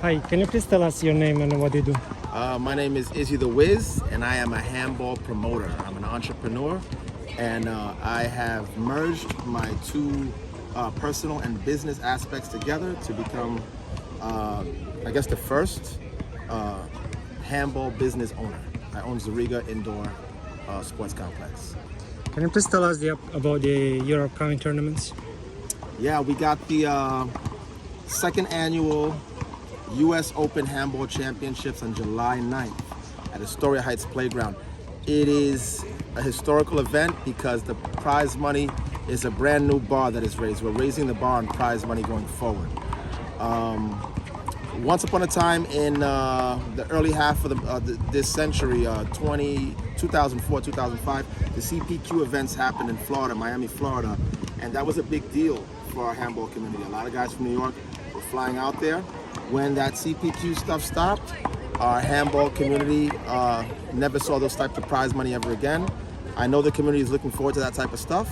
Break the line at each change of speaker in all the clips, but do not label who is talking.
Hi, can you please tell us your name and what you do?
My name is Izzy the Wiz, and I am a handball promoter. I'm an entrepreneur, and I have merged my two personal and business aspects together to become, I guess, the first handball business owner. I own Zerega Indoor Sports Complex.
Can you please tell us about your upcoming tournaments?
Yeah, we got the second annual U.S. Open Handball Championships on July 9th at Astoria Heights Playground. It is a historical event because the prize money is a brand new bar that is raised. We're raising the bar on prize money going forward. Once upon a time in the early half of this century, 2004, 2005, the CPQ events happened in Florida, Miami, Florida, and that was a big deal for our handball community. A lot of guys from New York were flying out there. When that CPQ stuff stopped, our handball community never saw those types of prize money ever again. I know the community is looking forward to that type of stuff,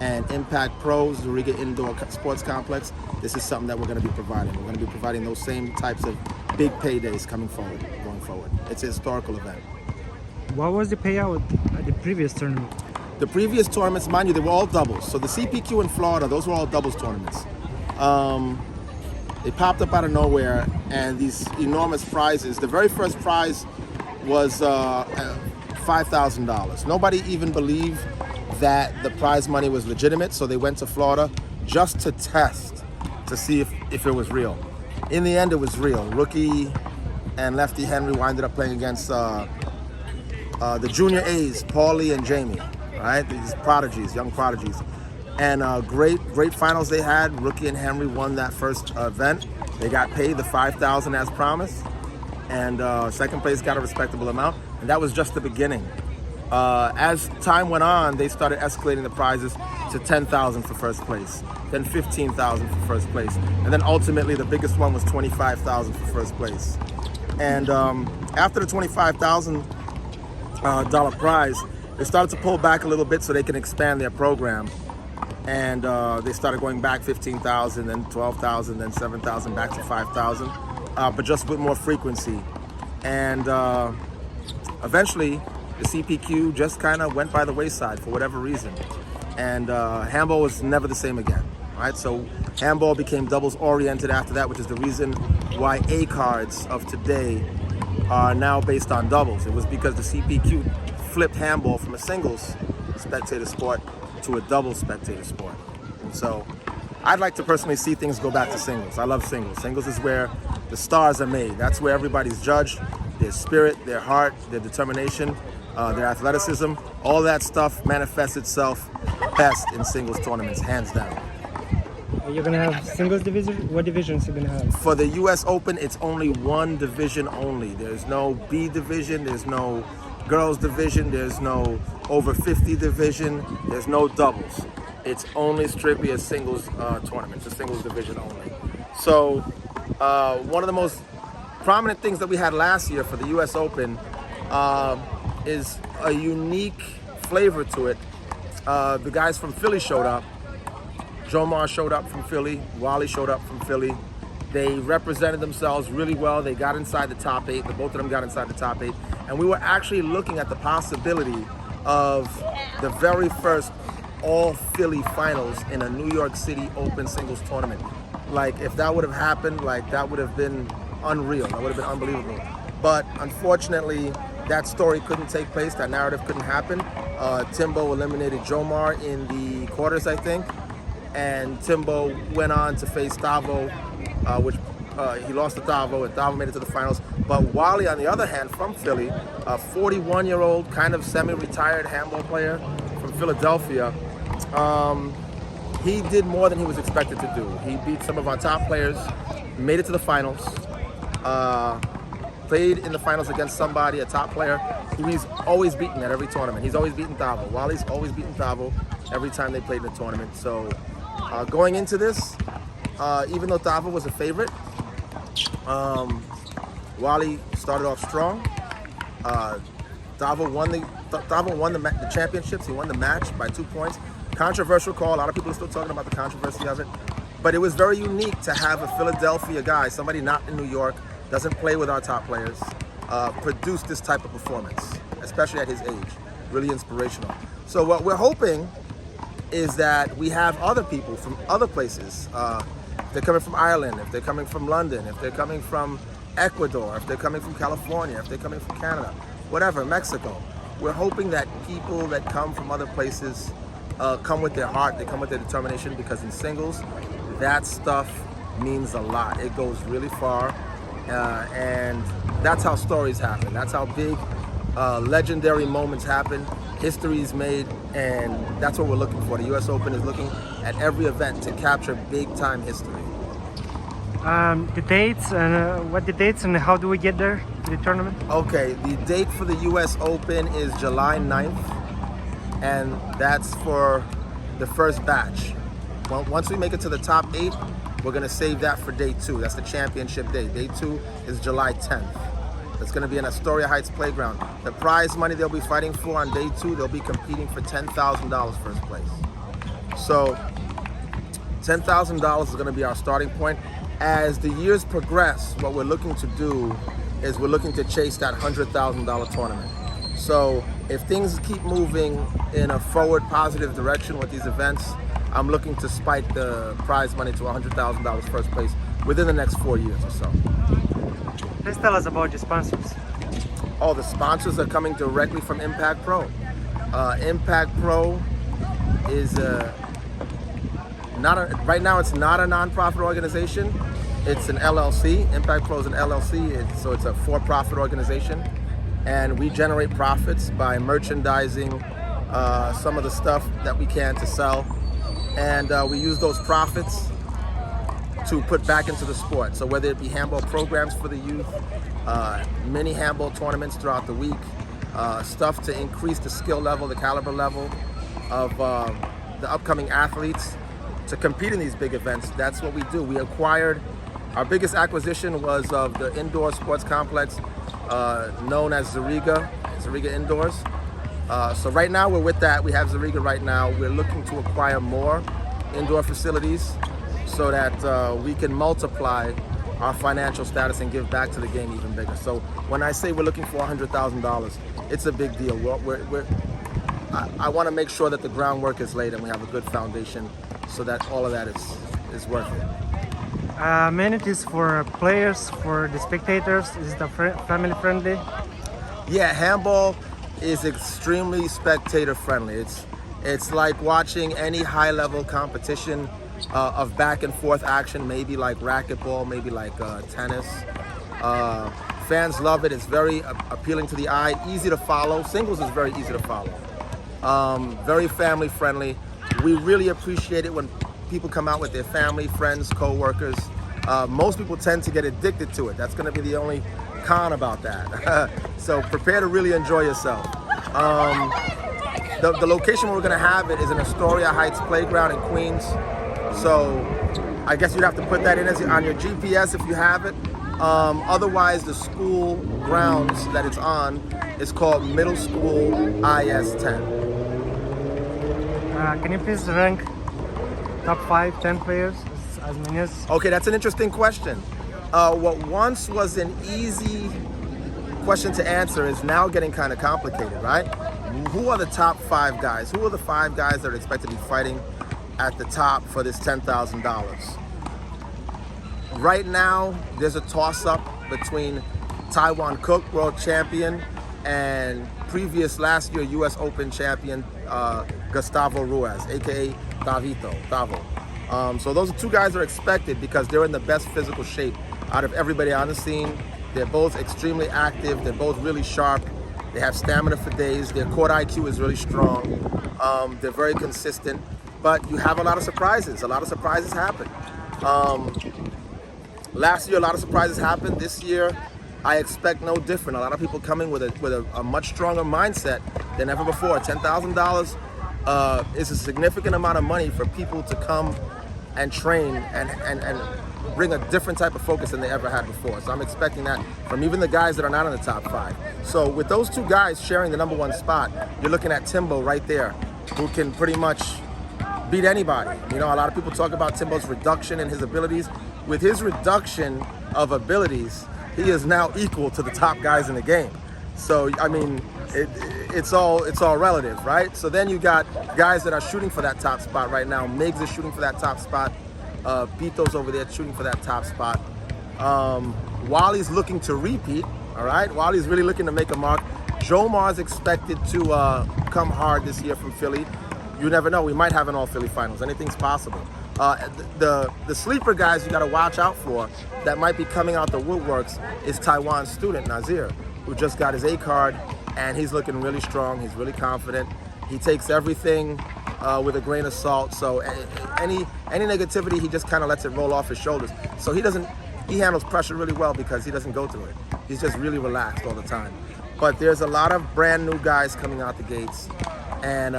and Impact Pro, Zerega Indoor Sports Complex, this is something that we're going to be providing. We're going to be providing those same types of big paydays going forward. It's a historical event.
What was the payout at the previous tournament?
The previous tournaments, mind you, they were all doubles. So the CPQ in Florida, those were all doubles tournaments. They popped up out of nowhere, and these enormous prizes. The very first prize was $5,000. Nobody even believed that the prize money was legitimate, so they went to Florida just to test to see if it was real. In the end, it was real. Rookie and lefty Henry winded up playing against the junior A's, Paulie and Jamie, right? These prodigies, young prodigies. And great finals they had. Rookie and Henry won that first event. They got paid the $5,000 as promised, and second place got a respectable amount. And that was just the beginning. As time went on, they started escalating the prizes to $10,000 for first place, then $15,000 for first place, and then ultimately the biggest one was $25,000 for first place. And after the $25,000 prize, they started to pull back a little bit so they can expand their program. And they started going back 15,000, then 12,000, then 7,000, back to 5,000, but just with more frequency. And eventually, the CPQ just kind of went by the wayside for whatever reason. And handball was never the same again, right? So handball became doubles oriented after that, which is the reason why A cards of today are now based on doubles. It was because the CPQ flipped handball from a singles spectator sport to a double spectator sport. And so I'd like to personally see things go back to singles. I love singles. Singles is where the stars are made. That's where everybody's judged. Their spirit, their heart, their determination, their athleticism, all that stuff manifests itself best in singles tournaments, hands down.
You're going to have singles division? What divisions are you going to have?
For the US Open, it's only one division only. There's no B division, there's no girls division, there's no over 50 division, there's no doubles. It's only strictly a singles tournament, it's a singles division only. So one of the most prominent things that we had last year for the US Open is a unique flavor to it. The guys from Philly showed up. Jomar showed up from Philly, Wally showed up from Philly. They represented themselves really well. They got inside the top 8. The both of them got inside the top 8. And we were actually looking at the possibility of the very first all Philly finals in a New York City Open singles tournament. Like, if that would have happened, like, that would have been unreal. That would have been unbelievable. But unfortunately, that story couldn't take place. That narrative couldn't happen. Timbo eliminated Jomar in the quarters, I think. And Timbo went on to face Tavo, which he lost to Tavo, and Tavo made it to the finals. But Wally, on the other hand, from Philly, a 41-year-old, kind of semi-retired handball player from Philadelphia, he did more than he was expected to do. He beat some of our top players, made it to the finals, played in the finals against somebody, a top player, who he's always beaten at every tournament. He's always beaten Tavo. Wally's always beaten Tavo every time they played in the tournament. So going into this, even though Tavo was a favorite, Wally started off strong. Tavo won the championships. He won the match by 2 points. Controversial call. A lot of people are still talking about the controversy of it. But it was very unique to have a Philadelphia guy, somebody not in New York, doesn't play with our top players, produce this type of performance, especially at his age. Really inspirational. So what we're hoping is that we have other people from other places. If they're coming from Ireland, if they're coming from London, if they're coming from Ecuador, if they're coming from California, if they're coming from Canada, whatever, Mexico. We're hoping that people that come from other places come with their heart, they come with their determination, because in singles, that stuff means a lot. It goes really far, and that's how stories happen. That's how big legendary moments happen. History is made, and that's what we're looking for. The US Open is looking at every event to capture big time history.
The dates and what the dates and how do we get there to the tournament?
Okay, the date for the US Open is July 9th, and that's for the first batch. Well, once we make it to the top 8, we're gonna save that for day 2. That's the championship day. Day 2 is July 10th. It's gonna be in Astoria Heights Playground. The prize money they'll be fighting for on day 2, they'll be competing for $10,000 first place. So $10,000 is gonna be our starting point. As the years progress, what we're looking to do is we're looking to chase that $100,000 tournament. So if things keep moving in a forward positive direction with these events, I'm looking to spike the prize money to $100,000 first place within the next 4 years or so.
Please tell us about the sponsors.
Oh, the sponsors are coming directly from Impact Pro. Impact Pro is right now it's not a non-profit organization. It's an LLC. Impact Pro is an LLC, so it's a for-profit organization. And we generate profits by merchandising some of the stuff that we can to sell. And we use those profits to put back into the sport. So whether it be handball programs for the youth, mini handball tournaments throughout the week, stuff to increase the skill level, the caliber level of the upcoming athletes to compete in these big events. That's what we do. We acquired, our biggest acquisition was of the indoor sports complex known as Zerega Indoors. So right now we're with that. We have Zerega right now. We're looking to acquire more indoor facilities so that we can multiply our financial status and give back to the game even bigger. So when I say we're looking for $100,000, it's a big deal. I want to make sure that the groundwork is laid and we have a good foundation so that all of that is worth it.
Amenities for players, for the spectators, is it family friendly?
Yeah, handball is extremely spectator friendly. It's like watching any high level competition of back and forth action, maybe like racquetball, maybe like tennis. Fans love it. It's very appealing to the eye, easy to follow. Singles is very easy to follow. Very family friendly. We really appreciate it when people come out with their family, friends, co-workers. Most people tend to get addicted to it. That's going to be the only con about that. So prepare to really enjoy yourself. The location where we're going to have it is in Astoria Heights Playground in Queens. So I guess you'd have to put that in on your GPS if you have it. Otherwise, the school grounds that it's on is called Middle School IS-10.
Can you please rank top 5, 10 players, as many as?
Okay, that's an interesting question. What once was an easy question to answer is now getting kind of complicated, right? Who are the top 5 guys? Who are the 5 guys that are expected to be fighting at the top for this $10,000? Right now, there's a toss-up between Taiwan Cook, world champion, and previous last year US Open champion Gustavo Ruiz, aka Davo. So those 2 guys are expected because they're in the best physical shape out of everybody on the scene. They're both extremely active. They're both really sharp. They have stamina for days. Their court IQ is really strong. They're very consistent. But you have a lot of surprises. A lot of surprises happen. Last year, a lot of surprises happened. This year, I expect no different. A lot of people coming with a much stronger mindset than ever before. $10,000 is a significant amount of money for people to come and train and bring a different type of focus than they ever had before. So I'm expecting that from even the guys that are not in the top 5. So with those 2 guys sharing the #1 spot, you're looking at Timbo right there, who can pretty much beat anybody. You know, a lot of people talk about Timbo's reduction in his abilities. With his reduction of abilities, he is now equal to the top guys in the game. So, I mean, it's all relative, right? So then you got guys that are shooting for that top spot right now. Miggs is shooting for that top spot. Pito's over there shooting for that top spot. Wally's looking to repeat, all right? Wally's really looking to make a mark. Jomar's expected to come hard this year from Philly. You never know, we might have an all-Philly finals. Anything's possible. The sleeper guys you got to watch out for that might be coming out the woodworks is Taiwan's student, Nazir, who just got his A card, and he's looking really strong. He's really confident. He takes everything with a grain of salt. So any negativity, he just kind of lets it roll off his shoulders. So he handles pressure really well because he doesn't go through it. He's just really relaxed all the time. But there's a lot of brand new guys coming out the gates, and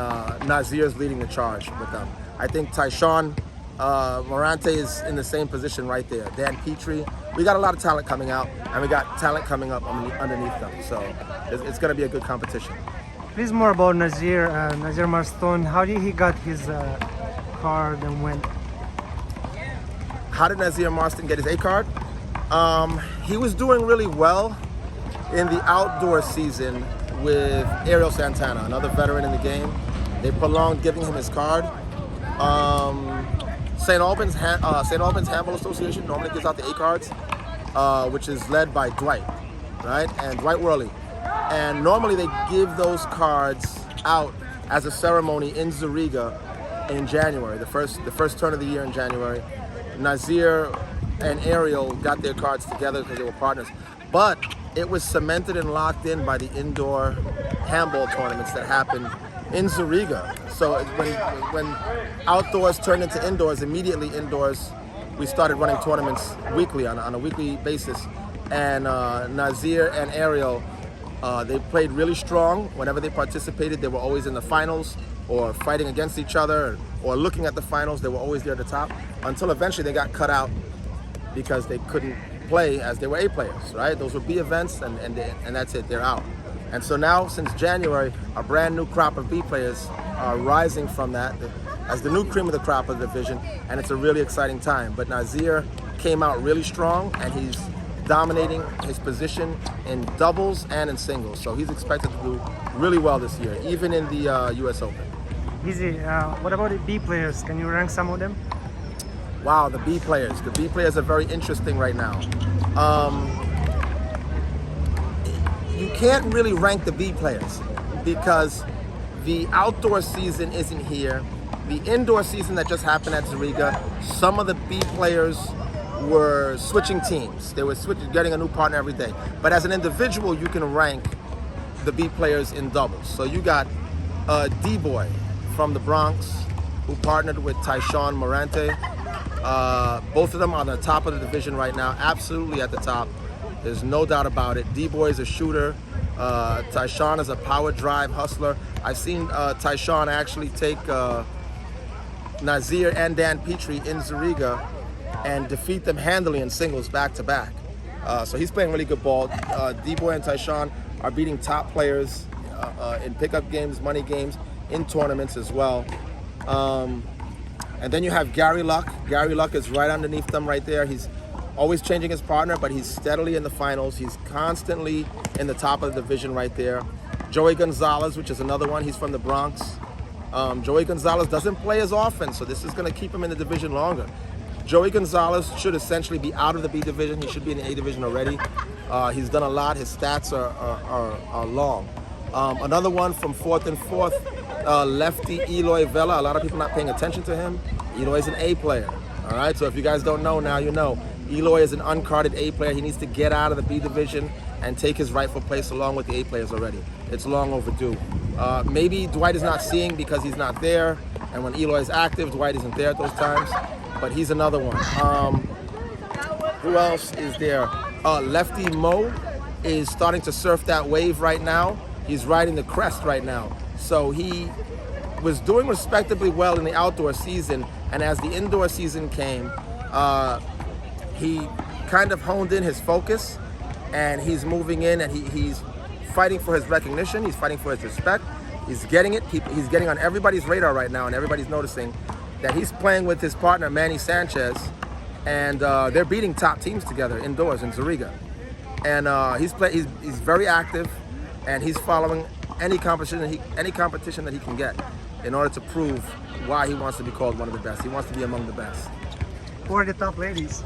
Nazir's leading the charge with them. I think Tyshawn Morante is in the same position right there. Dan Petrie. We got a lot of talent coming out, and we got talent coming up underneath them. So it's going to be a good competition.
Please more about Nazir, Nazir Marston. How did he got his card and when?
How did Nazir Marston get his A card? He was doing really well in the outdoor season with Ariel Santana, another veteran in the game. They prolonged giving him his card. St. Albans Handball Association normally gives out the A cards, which is led by Dwight, right? And Dwight Worley. And normally they give those cards out as a ceremony in Zerega in January, the first turn of the year in January. Nazir and Ariel got their cards together because they were partners. But it was cemented and locked in by the indoor handball tournaments that happened in Zerega. So when outdoors turned into indoors, immediately indoors, we started running tournaments weekly on a weekly basis. And Nazir and Ariel, they played really strong. Whenever they participated, they were always in the finals or fighting against each other or looking at the finals. They were always there at the top until eventually they got cut out because they couldn't play as they were A players, right? Those were B events, and that's it, they're out. And so now, since January, a brand new crop of B players are rising from that as the new cream of the crop of the division, and it's a really exciting time. But Nazir came out really strong, and he's dominating his position in doubles and in singles. So he's expected to do really well this year, even in the US Open.
Izzy, what about the B players? Can you rank some of them?
Wow, the B players. The B players are very interesting right now. You can't really rank the B players because the outdoor season isn't here. The indoor season that just happened at Zerega, some of the B players were switching teams. They were getting a new partner every day. But as an individual, you can rank the B players in doubles. So you got D-Boy from the Bronx, who partnered with Tyshawn Morante. Both of them are on the top of the division right now, absolutely at the top. There's no doubt about it. D-Boy is a shooter. Tyshawn is a power drive hustler. I've seen Tyshawn actually take Nazir and Dan Petrie in Zerega and defeat them handily in singles back to back. So he's playing really good ball. D-Boy and Tyshawn are beating top players in pickup games, money games, in tournaments as well. And then you have Gary Luck. Gary Luck is right underneath them right there. He's always changing his partner, but he's steadily in the finals. He's constantly in the top of the division right there. Joey Gonzalez, which is another one. He's from the Bronx. Joey Gonzalez doesn't play as often, so this is going to keep him in the division longer. Joey Gonzalez should essentially be out of the B division. He should be in the A division already. He's done a lot. His stats are long. Another one from 4th and 4th, lefty Eloy Vela. A lot of people not paying attention to him. Eloy is an A player. All right, so if you guys don't know, now you know. Eloy is an uncarded A player. He needs to get out of the B division and take his rightful place along with the A players already. It's long overdue. Maybe Dwight is not seeing because he's not there, and when Eloy is active, Dwight isn't there at those times, but he's another one. Who else is there? Lefty Mo is starting to surf that wave right now. He's riding the crest right now. So he was doing respectably well in the outdoor season, and as the indoor season came, he kind of honed in his focus, and he's moving in, and he's fighting for his recognition. He's fighting for his respect. He's getting it. He's getting on everybody's radar right now, and everybody's noticing. that he's playing with his partner Manny Sanchez, and they're beating top teams together indoors in Zerega. And he's very active, and he's following any competition that he can get in order to prove why he wants to be called one of the best. He wants to be among the best.
Who are the top ladies?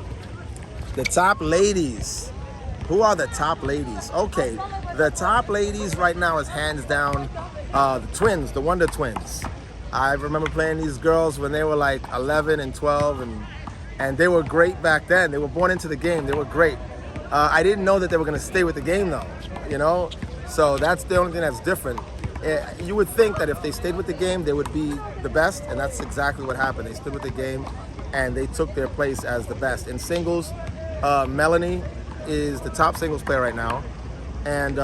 The top ladies. Who are the top ladies? Okay, the top ladies right now is hands down the twins, the Wonder Twins. I remember playing these girls when they were like 11 and 12, and they were great back then. They were born into the game. They were great. I didn't know that they were going to stay with the game though, you know? So that's the only thing that's different. You would think that if they stayed with the game, they would be the best, and that's exactly what happened. They stood with the game, and they took their place as the best. In singles, Melanie is the top singles player right now, and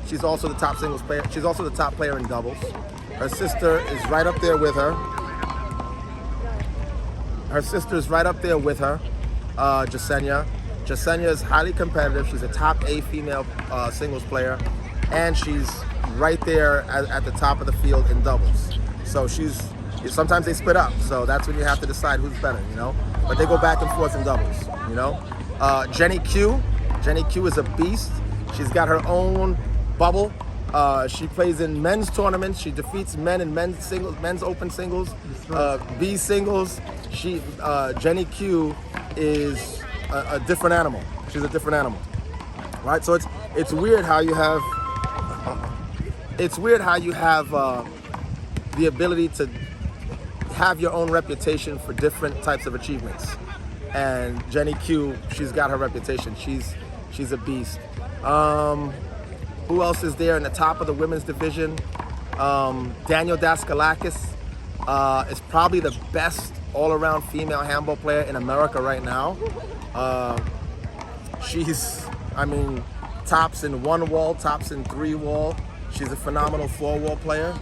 she's also the top singles player. She's also the top player in doubles. Her sister is right up there with her. Jasenia. Jasenia is highly competitive. She's a top A female singles player, and she's right there at the top of the field in doubles. So sometimes they split up, so that's when you have to decide who's better, you know? But they go back and forth in doubles, you know? Jenny Q is a beast. She's got her own bubble. She plays in men's tournaments. She defeats men in men's singles, men's open singles, B singles. Jenny Q is a different animal. She's a different animal, right? So it's weird how you have the ability to have your own reputation for different types of achievements. And Jenny Q, she's got her reputation. She's a beast. Who else is there in the top of the women's division? Daniel Daskalakis is probably the best all-around female handball player in America right now. She's, tops in 1 wall, tops in 3 wall. She's a phenomenal 4-wall player.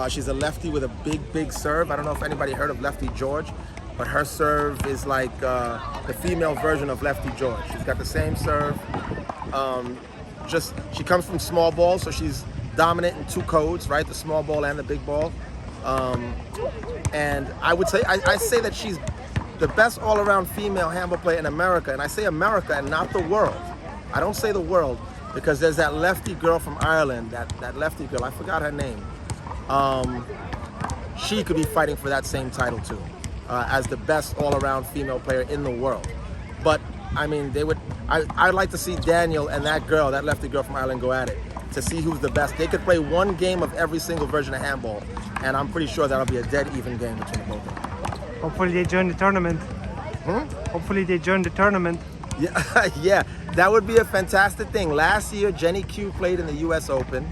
She's a lefty with a big serve. I don't know if anybody heard of Lefty George, but her serve is like the female version of Lefty George. She's got the same serve. She comes from small ball, so she's dominant in 2 codes, right? The small ball and the big ball. And I say that she's the best all-around female handball player in America. And I say America and not the world. I don't say the world, because there's that lefty girl from Ireland, that lefty girl, I forgot her name. She could be fighting for that same title too, as the best all-around female player in the world. But I'd like to see Daniel and that girl, that lefty girl from Ireland, go at it to see who's the best. They could play 1 game of every single version of handball, and I'm pretty sure that'll be a dead even game between the both of them.
Hopefully they join the tournament. Hopefully they join the tournament.
Yeah, yeah, that would be a fantastic thing. Last year, Jenny Q played in the U.S. Open.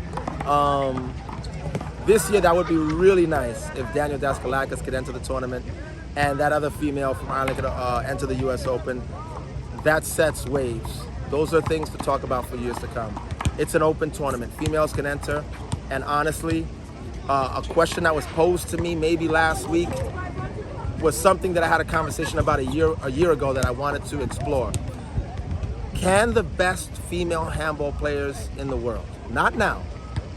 This year, that would be really nice if Daniel Daskalakis could enter the tournament and that other female from Ireland could enter the U.S. Open. That sets waves. Those are things to talk about for years to come. It's an open tournament. Females can enter. And honestly, a question that was posed to me maybe last week was something that I had a conversation about a year ago that I wanted to explore. Can the best female handball players in the world, not now,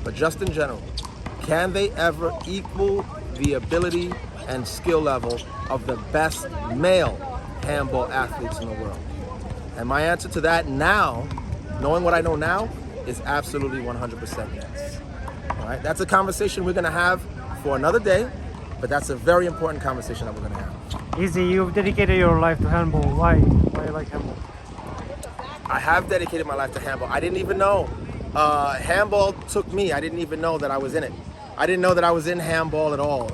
but just in general, can they ever equal the ability and skill level of the best male handball athletes in the world? And my answer to that now, knowing what I know now, is absolutely 100% yes. All right, that's a conversation we're gonna have for another day, but that's a very important conversation that we're gonna have.
Izzy, you've dedicated your life to handball. Why? Why you like handball?
I have dedicated my life to handball. I didn't even know. Handball took me. I didn't even know that I was in it. I didn't know that I was in handball at all.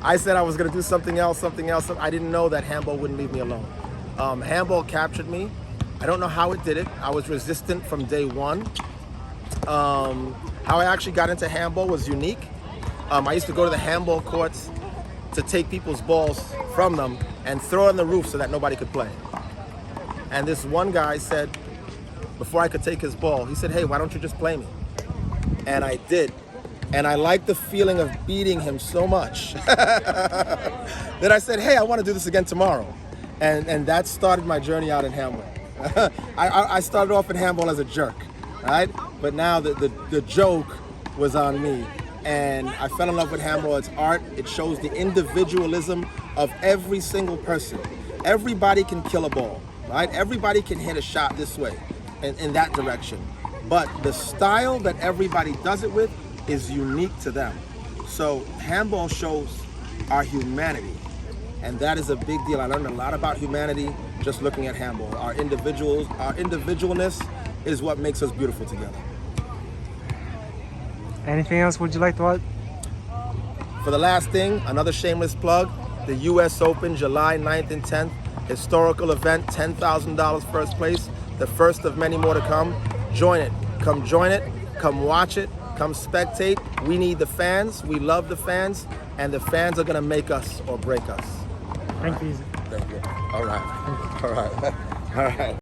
I said I was gonna do something else. I didn't know that handball wouldn't leave me alone. Handball captured me. I don't know how it did it. I was resistant from day one. How I actually got into handball was unique. I used to go to the handball courts to take people's balls from them and throw on the roof so that nobody could play. And this one guy said, before I could take his ball, he said, "Hey, why don't you just play me?" And I did. And I liked the feeling of beating him so much that I said, "Hey, I want to do this again tomorrow." And that started my journey out in handball. I started off in handball as a jerk, right? But now the joke was on me. And I fell in love with handball. It's art. It shows the individualism of every single person. Everybody can kill a ball, right? Everybody can hit a shot this way, in that direction. But the style that everybody does it with is unique to them. So handball shows our humanity, and that is a big deal. I learned a lot about humanity just looking at handball. Our individualness is what makes us beautiful together.
Anything else would you like to add?
For the last thing, another shameless plug, the US Open, July 9th and 10th, historical event, $10,000 first place, the first of many more to come. Join it. Come join it. Come watch it. Come spectate. We need the fans. We love the fans. And the fans are going to make us or break us.
Thank you, Izzy.
Thank you. All right. All right. All right.